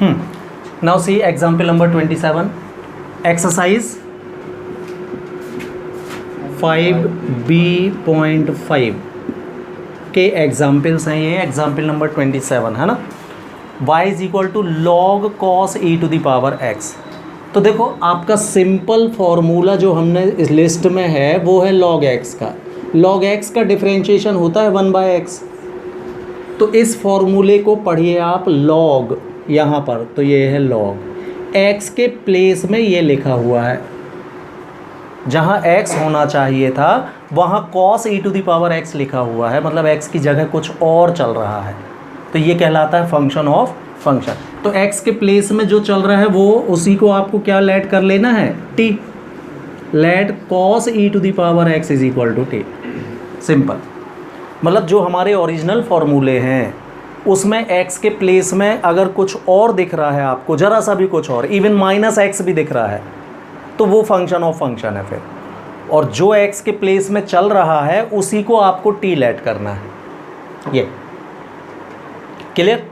Now see example number 27, exercise 5b.5 के examples हैं ये, एग्जाम्पल नंबर 27 है ना। y is equal to log cos e to the power x। तो देखो आपका सिंपल फॉर्मूला जो हमने इस लिस्ट में है वो है log x का। log x का डिफरेंशिएशन होता है 1/x। तो इस फॉर्मूले को पढ़िए आप log, यहाँ पर तो ये है log x के प्लेस में ये लिखा हुआ है, जहाँ x होना चाहिए था वहाँ cos e to the power x लिखा हुआ है, मतलब x की जगह कुछ और चल रहा है। तो ये कहलाता है फंक्शन ऑफ फंक्शन। तो x के प्लेस में जो चल रहा है वो उसी को आपको क्या लेट कर लेना है, t। Let cos e to the power x is equal to t। Simple, मतलब जो हमारे ओरिजिनल फॉर्मूले हैं उसमें x के प्लेस में अगर कुछ और दिख रहा है आपको, ज़रा सा भी कुछ और, इवन -x भी दिख रहा है, तो वो फंक्शन ऑफ फंक्शन है फिर। और जो x के प्लेस में चल रहा है उसी को आपको t लेट करना है। ये क्लियर?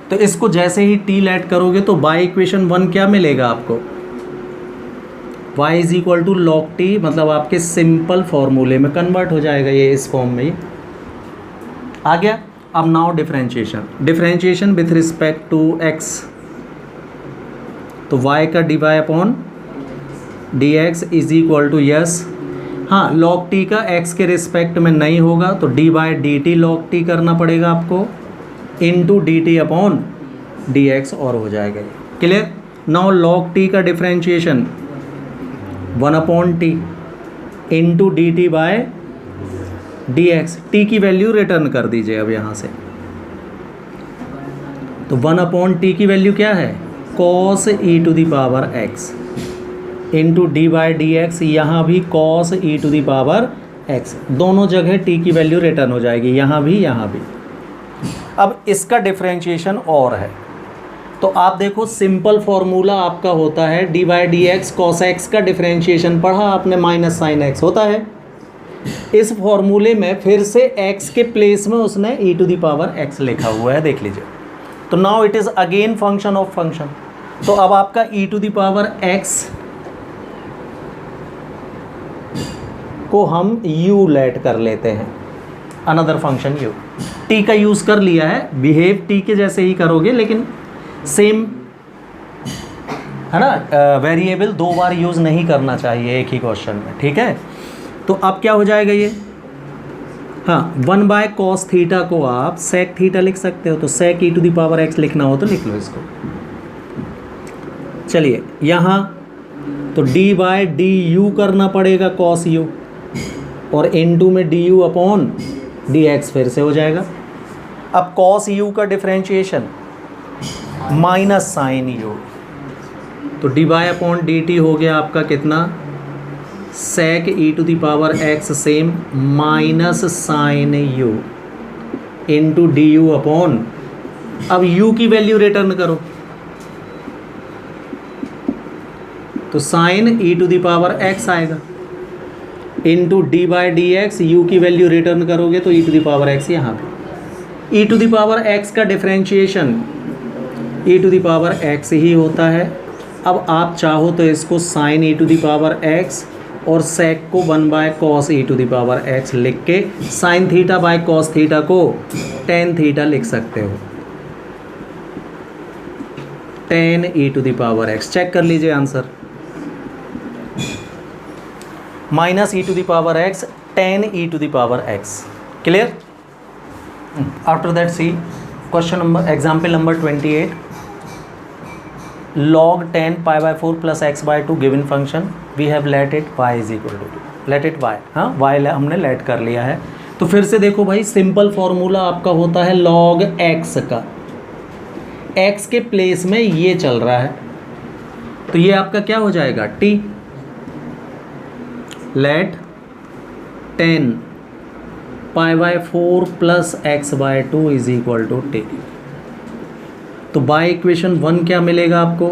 तो इसको जैसे ही t लेट करोगे तो बाय इक्वेशन 1 क्या मिलेगा आपको, y is equal to log t, मतलब आपके सिंपल फॉर्मूले में कन्वर्ट हो जाएगा ये इस फॉर्म में। आ गया। अब now differentiation with respect to x, तो y का dy upon dx is equal to yes, हाँ log t का x के रिस्पेक्ट में नहीं होगा तो d by dt log t करना पड़ेगा आपको, इंटू dt अपॉन dx और हो जाएगा। क्लियर? नाउ log t का differentiation 1/t into dt by dx, t की वैल्यू रिटर्न कर दीजिए अब यहाँ से। तो 1/t की वैल्यू क्या है, cos e to the power x into d by d x, यहाँ भी cos e to the power x, दोनों जगह t की वैल्यू रिटर्न हो जाएगी, यहाँ भी यहाँ भी। अब इसका डिफरेंशिएशन और है, तो आप देखो सिंपल फॉर्मूला आपका होता है D by d x, cos x का डिफरेंशिएशन पढ़ा आपने माइनस साइन एक्स होता है। इस फॉर्मूले में फिर से x के प्लेस में उसने e to the power x लिखा हुआ है, देख लीजिए। तो now it is again function of function. तो अब आपका e to the power x को हम u लेट कर लेते हैं, अनदर फंक्शन u। t का यूज़ कर लिया है, बिहेव t के जैसे ही करोगे, लेकिन सेम है ना। वेरिएबल दो बार यूज़ नहीं करना चाहिए एक ही क्वेश्चन में, ठीक है। तो अब क्या हो जाएगा ये, हाँ 1/cos थीटा को आप sec थीटा लिख सकते हो, तो sec e to the power x लिखना हो तो लिख लो इसको। चलिए यहाँ तो d बाय डी यू करना पड़ेगा cos u, और इनटू में d u upon d x फिर से हो जाएगा। अब cos u का डिफरेंशिएशन माइनस साइन u, तो d by upon d t हो गया आपका कितना, sec e to the power x same minus sine u into d u upon, अब u की वैल्यू रिटर्न करो, तो sine e to the power x आएगा, into d by d x, u की वैल्यू रिटर्न करोगे तो e to the power x यहाँ पे। e to the power x का differentiation e to the power x ही होता है। अब आप चाहो तो इसको sine e to the power x और sec को 1/cos e to the power x लिख के sine theta by cos theta को tan थीटा लिख सकते हो, tan e to the power x। Check कर लीजिए answer, minus e to the power x tan e to the power x। Clear? After that see question number, example number 28, log 10 π/4 plus x/2 given function, we have let it y is equal to, let it y, हाँ y हमने let कर लिया है। तो फिर से देखो भाई, सिंपल फॉर्मूला आपका होता है log x का, x के प्लेस में ये चल रहा है, तो ये आपका क्या हो जाएगा, t। Let 10 π/4 plus x/2 is equal to t। तो बाय इक्वेशन 1 क्या मिलेगा आपको,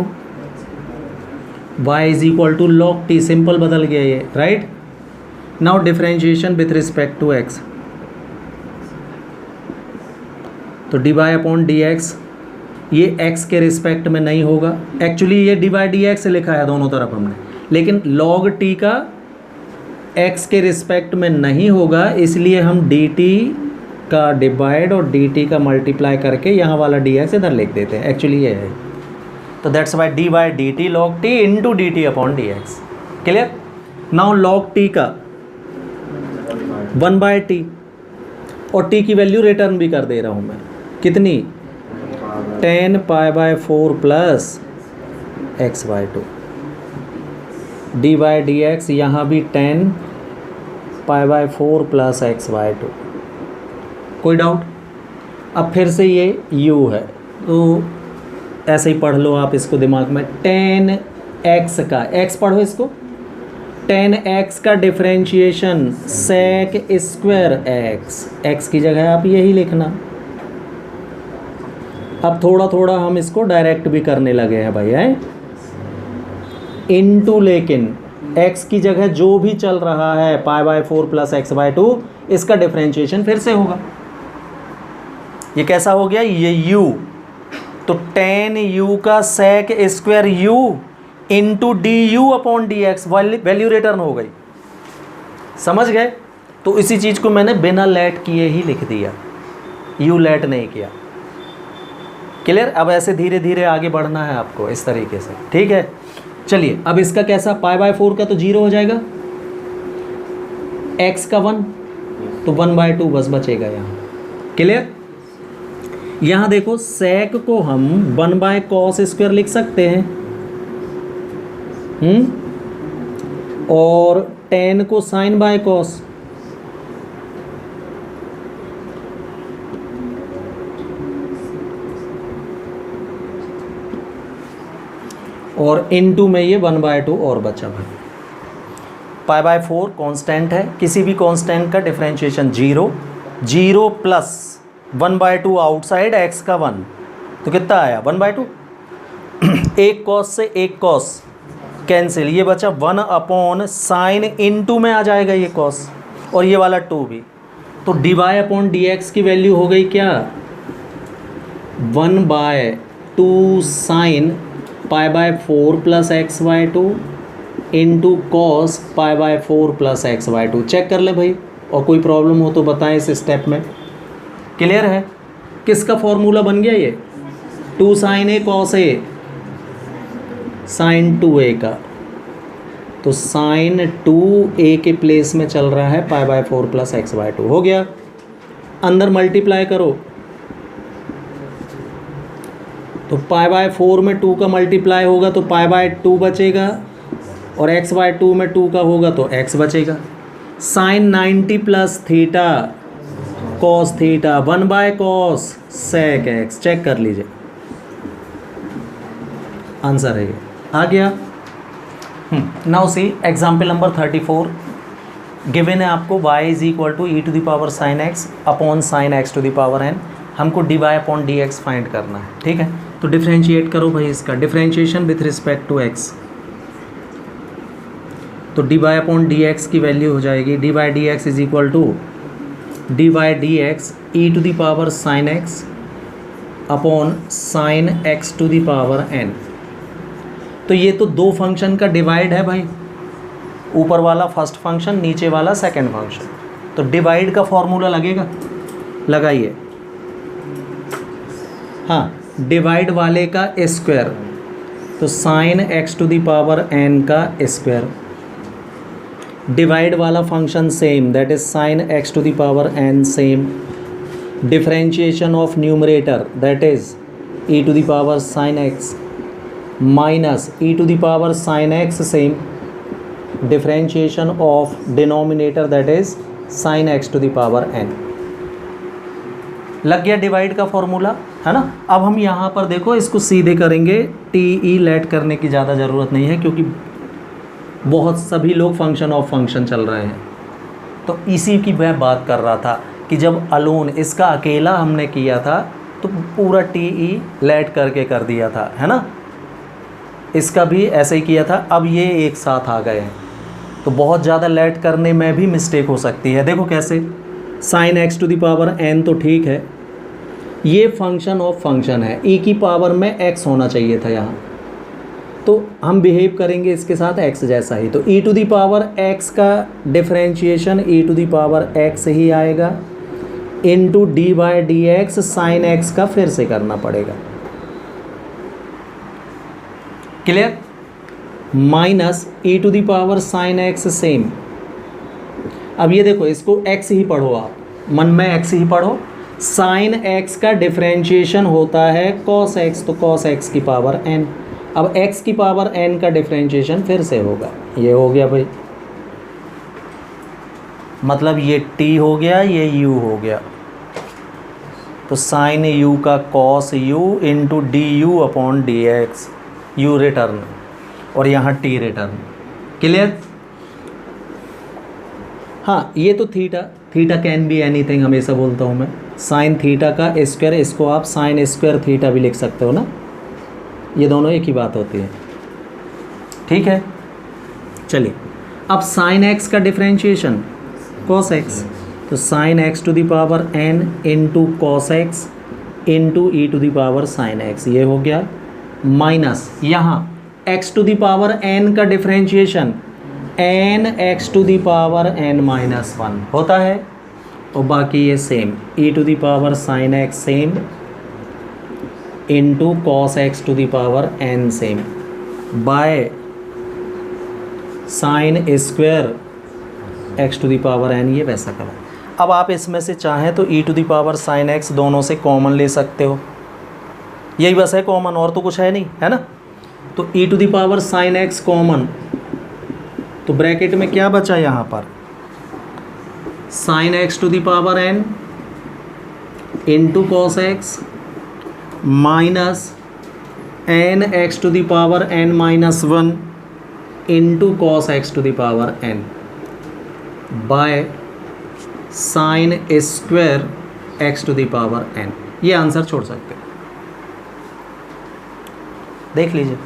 y is equal to log t, simple बदल गया ये, right. Now differentiation with respect to x, तो d by upon d x ये x के रिस्पेक्ट में नहीं होगा। एक्चुअली ये डिवाइड डी एक्स लिखा है दोनों तरफ हमने, लेकिन log t का x के रिस्पेक्ट में नहीं होगा, इसलिए हम dt का डिवाइड और dt का मल्टीप्लाई करके यहाँ वाला dx इधर लिख देते हैं। एक्चुअली ये है, तो that's why D by D T log t into D T upon d x. Clear. Now log t का 1/t और t की वैल्यू रिटर्न भी कर दे रहा हूँ मैं, कितनी 10 π/4 plus x/2 d by d x, यहाँ भी 10 π/4 प्लस x/2। कोई डाउट? अब फिर से ये u है, तो ऐसे ही पढ़ लो आप इसको दिमाग में। 10x का x पढ़ो इसको, 10x का डिफरेंशिएशन sec स्क्वायर x की जगह आप यही लिखना। अब थोड़ा थोड़ा हम इसको डायरेक्ट भी करने लगे हैं भाई, हैं इनटू, लेकिन x की जगह जो भी चल रहा है π/4 प्लस x/2, इसका डिफरेंशिएशन फिर से होगा। ये कैसा हो गया? ये u, तो 10u का sec square u into d u upon d x, value return हो गई। समझ गए? तो इसी चीज़ को मैंने बिना लेट किए ही लिख दिया, यू लेट नहीं किया। क्लियर? अब ऐसे धीरे धीरे आगे बढ़ना है आपको इस तरीके से, ठीक है। चलिए अब इसका कैसा, π/4 का तो 0 हो जाएगा, x का 1 तो 1/2 बस बचेगा यहाँ। क्लियर? यहाँ देखो sec को हम 1/cos स्क्वायर लिख सकते हैं, और 10 को sin/cos, और इनटू में ये 1/2 और बचा भाई। π/4 कांस्टेंट है, किसी भी कांस्टेंट का डिफरेंशिएशन 0 प्लस 1/2 आउटसाइड x का 1, तो कितना आया 1/2। एक cos से एक cos कैंसिल, ये बचा 1 साइन, इनटू में आ जाएगा ये cos, और ये वाला 2 भी, तो dy/dx की वैल्यू हो गई क्या 1/2 sine π/4 plus x/2 into cos π/4 plus x/2। Check कर ले भाई, और कोई प्रॉब्लम हो तो बताएं इस स्टेप में। क्लियर है? किसका फॉर्मूला बन गया ये, 2 sine a cos a sine 2a का, तो साइन 2a के प्लेस में चल रहा है π/4 प्लस x/2। हो गया, अंदर मल्टीप्लाई करो, तो π/4 में 2 का मल्टीप्लाई होगा तो π/2 बचेगा, और x/2 में 2 का होगा तो x बचेगा। Sine 90 plus theta cos theta 1/cos sec x। Check कर लीजिए, आंसर है ये, आ गया। Now see example number 34। Given है आपको y is equal to e to the power sine x upon sine x to the power n। हमको dy upon d x find करना है, ठीक है। तो डिफ्रेंशिएट करो भाई, इसका differentiation with respect to x, तो dy अपॉन डी एक्स की वैल्यू हो जाएगी dy d x is equal to dy d x e to the power sine x upon sine x to the power n। तो ये तो दो function का divide है भाई, ऊपर वाला फर्स्ट फंक्शन, नीचे वाला सेकंड फंक्शन। तो डिवाइड का फॉर्मूला लगेगा, लगाइए। हाँ, डिवाइड वाले का स्क्वायर, तो sine x to the power n का स्क्वायर। डिवाइड वाला function same, that is sine x to the power n same. Differentiation of numerator, that is e to the power sine x minus e to the power sine x same. Differentiation of denominator, that is sine x to the power n। लग गया divide का formula, है ना। अब हम यहाँ पर देखो इसको सीधे करेंगे, टी ई लेट करने की ज़्यादा ज़रूरत नहीं है, क्योंकि बहुत सभी लोग फंक्शन ऑफ फंक्शन चल रहे हैं। तो इसी की मैं बात कर रहा था कि जब अलोन इसका अकेला हमने किया था तो पूरा टी ई लेट करके कर दिया था, है ना। इसका भी ऐसे ही किया था, अब ये एक साथ आ गए हैं, तो बहुत ज़्यादा लेट करने में भी मिस्टेक हो सकती है। देखो कैसे, sine x to the power n तो ठीक है, ये फंक्शन ऑफ फंक्शन है, e की पावर में x होना चाहिए था यहाँ, तो हम बिहेव करेंगे इसके साथ x जैसा ही। तो e to the power x का differentiation e to the power x ही आएगा, into d by d x sine x का फिर से करना पड़ेगा। Clear? Minus e to the power sine x same. अब ये देखो, इसको x ही पढ़ो, आप मन में x ही पढ़ो। साइन x का डिफरेंशिएशन होता है cos x, तो cos x की पावर n। अब x की पावर n का डिफरेंशिएशन फिर से होगा, ये हो गया भाई, मतलब ये t हो गया, ये u हो गया। तो साइन u का cos u into d u upon d x, you return और यहाँ t रिटर्न। क्लियर? हाँ, ये तो theta, theta can be anything हमेशा बोलता हूँ मैं। साइन थीटा का स्क्वायर, इसको आप साइन स्क्वायर थीटा भी लिख सकते हो ना, ये दोनों एक ही बात होती है। ठीक है, चलिए अब साइन एक्स का डिफरेंशिएशन cos x, तो sine x to the power n into cos x into e to the power sine x, ये हो गया। माइनस यहाँ x to the power n का differentiation n x to the power n minus 1 होता है, और बाकी ये same e to the power sine x same into cos x to the power n same by sine square x to the power n, ये वैसा करो। अब आप इसमें से चाहें तो e to the power sine x दोनों से कॉमन ले सकते हो, यही बस है कॉमन, और तो कुछ है नहीं, है ना। तो e to the power sine x common, तो ब्रैकेट में क्या बचा यहाँ पर, sine x to the power n into cos x minus n x to the power n minus 1 into cos x to the power n by sine square x to the power n। ये answer छोड़ सकते हैं, देख लीजिए।